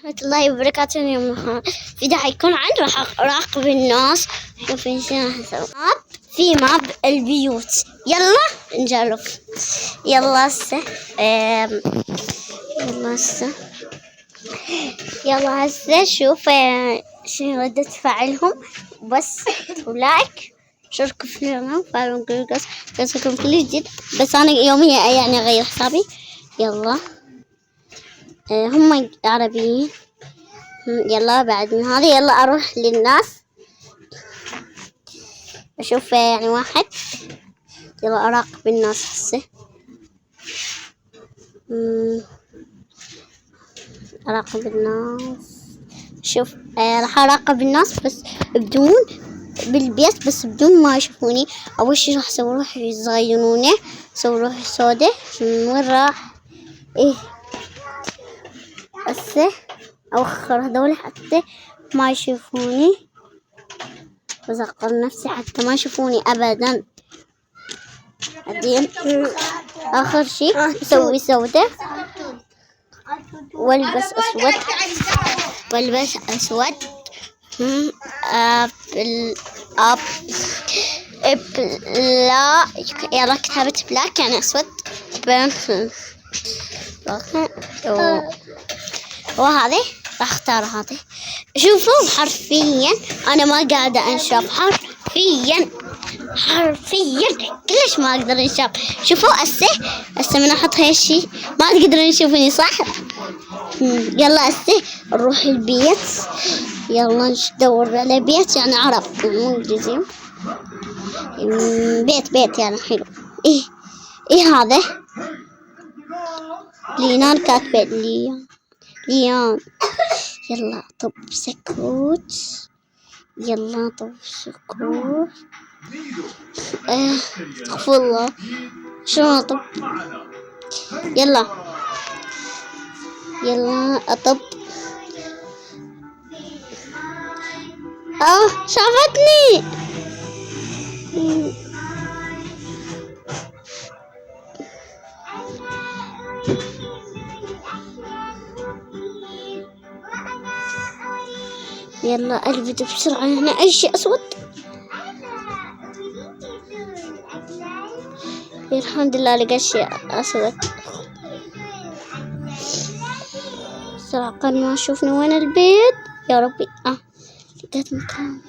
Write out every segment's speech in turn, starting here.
ورحمة الله وبركاته. اليوم فيديو حيكون عن راح أراقب الناس. شوف ايش راح اسوي. في ماب البيوت، يلا نجرب. يلا هسه يلا هسه شوف شنو ردة فعلهم. بس لايك شاركوا في القناة وفعلوا الجرس يوصلكم كل جديد. بس أنا يوميا يعني أغير حسابي. يلا هم عربيين. يلا بعد من هذا يلا أروح للناس أشوف يعني واحد. يلا أراقب الناس هسه. أراقب الناس. شوف راح أراقب الناس بس بدون بالبيت، بس بدون ما يشوفوني. أول شي راح أسوي روحي يزاينونه، أسوي روحي سودة. وين راح؟ إيه هسه أوخر هذول حتى ما يشوفوني، وأزقر نفسي حتى ما يشوفوني أبدا. بعدين آخر شي أسوي سودة والبس أسود. لا يلا كتبت بلاك يعني أسود. وهذه راح اختار هذه. شوفوا حرفيا انا ما قاعدة انشاف، حرفيا كلش ما اقدر انشاف. شوفوا هسه من احط هالشي ما تقدرون تشوفوني صح. يلا هسه نروح البيت. يلا ندور على بيت يعني عرب مو انجليزي. بيت يعني حلو. ايه هذا لينان كاتبة ليان. يلا طب سكوت. يلا طب سكوت. استغفر الله شنو طب. يلا اطب. شافتني. يلا الفت بسرعة هنا اي شيء اسود. الحمد لله لقيت شيء اسود. بسرعة قبل ما اشوفني وين البيت. يا ربي لقيت مكان.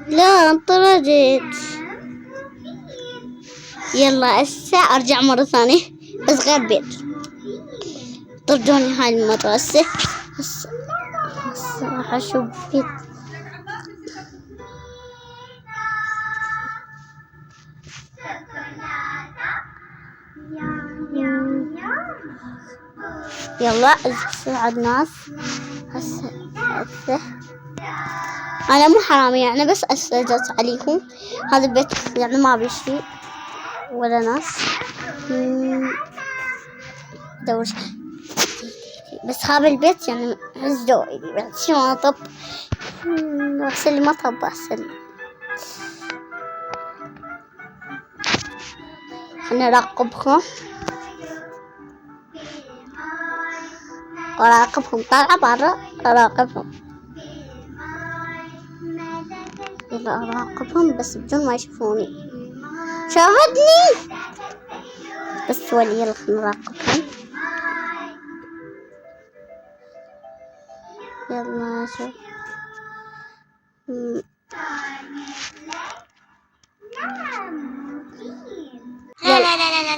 لا انطردت. يلا هسه ارجع مرة ثانية بس غير بيت. طردوني هاي المرة. هسه راح اشوف بيت. يلا اسرع الناس. هسه انا مو حرامي يعني بس اسجلت عليكم. هذا البيت يعني ما بي شيء ولا ناس. دور بس هذا البيت يعني هزوا بعد شو اطب. احسن لي ما طب احسن لي. خليني اراقبهم طالعة برا اراقبهم. يلا اراقبهم بس بدون ما يشوفوني. شاهدني بس ولي. يلا خلينا نراقبهم. يلا شوف.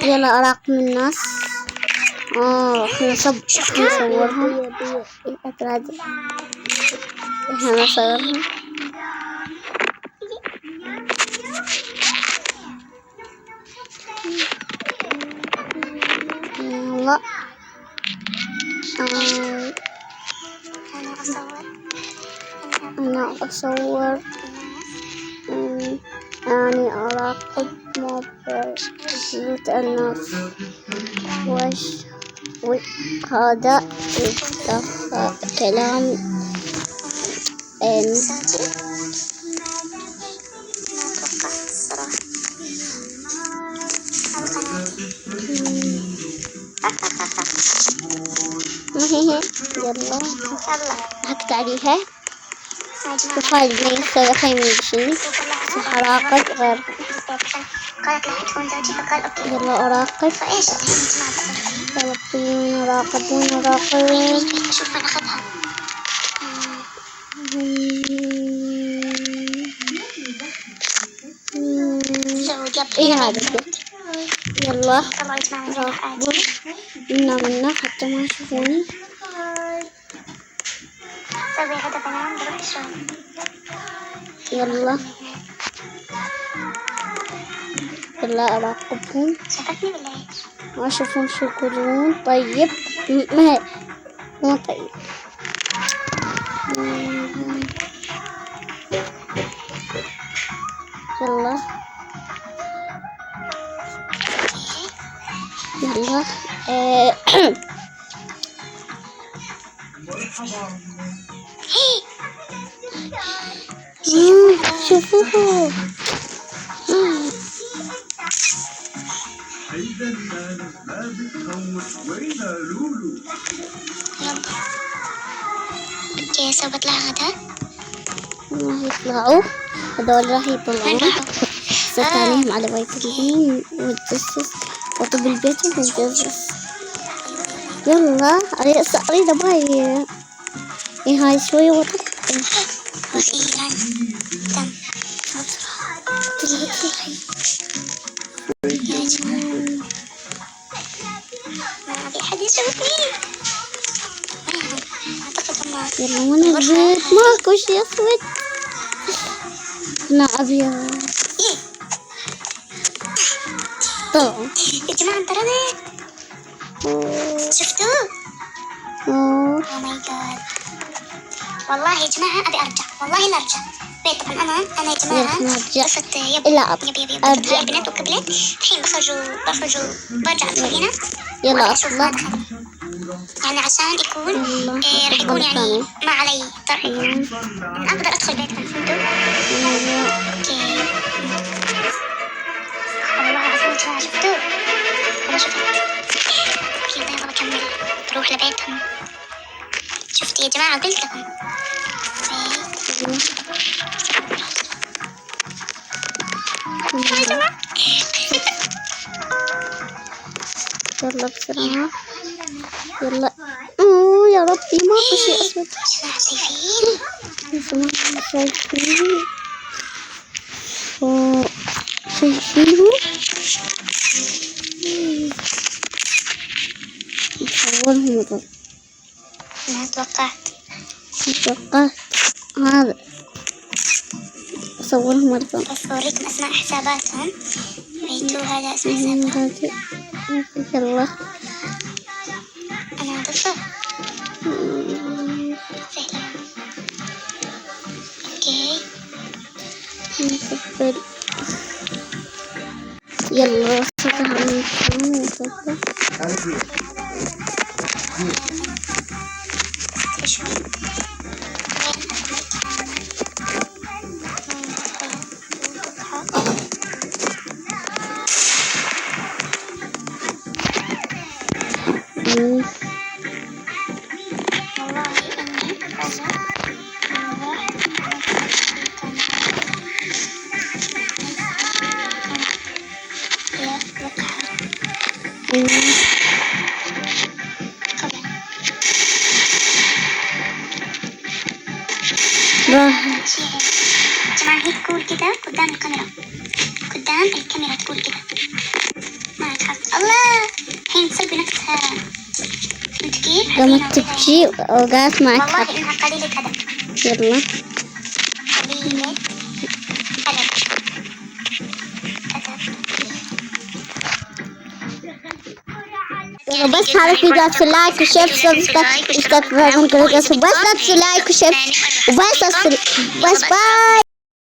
يلا اراقب الناس. خلينا نصورهم. احنا نصورهم. يلا أنا أصور. أنا أراقب بيوت الناس. وهذا كلام يلا ضحكت عليها. شوف هاي البنية تسوي خير من الشني. صح أراقب غير. قالت لا تكون زوجي فقال اوكي. يلا أراقب. فايش الحين انت ما يلا نراقبون نراقب. اشوف انا اخذها. ايه هذا؟ يلا طلعوا يا جماعة نروح راقبون منا حتى ما يشوفوني. سوي غدا بنام بروح الشغل. يلا أراقبهم. شافتني ولا ايش؟ ما يشوفون شو يقولون. طيب ما مو طيب. يلا شوفوه. اوكي سوت لها غدا. راح يطلعوا هذول راح يطلعوا. ستانيهم على بيت الدين وتجسس وطب البيت وتجسس. يلا أريد أبغى هاي شوي وطب. أخيرا تم. يا جماعة ما أبي أحد يشوفني. أعتقد هم يلا من البيت ماكو شي أسود. أنا أبيض. طلعوا يا جماعة انطردت. شفتوه؟ أوه ماي جاد. والله يا جماعة أبي أرجع. والله لا أرجع. بيت طبعا أنا يا جماعة قصة يب أرجع. هاي البنات وقبلت. الحين بخرج برجع أدخل هنا. يلا أطلع. يعني عشان يكون راح يكون يعني ما علي طرح. أقدر أدخل بيتكم فهمتوا؟ أوكي. والله العظيم يا جماعة شفتوه؟ أنا شفت. يلا بكمل تروح لبيتهم. شفتي يا جماعة قلت لكم. يلا بسرعة. يلا يا ربي ماكو شي أسود. شايفين؟ شايفينه؟ نصورهم هذول. أنا توقعت هذا أصورهم مرة. بس أوريكم أسماء حساباتهم. بيتو هذا اسم حسابهم. يلا أنا أضيفه. أوكي نصبر. يلا نصبر. جماعة هي تقول كذا قدام الكاميرا. تقول كذا ما تحط. الله الحين تسوي نفسها. انت كيف؟ قامت تبكي وقالت معك. والله انها قليلة أدب. يلا قليلة أدب. بس هذا الفيديو لا تنسوا لايك وشير وسبسكرايب. بس لا تنسوا لايك وشير وبس باي.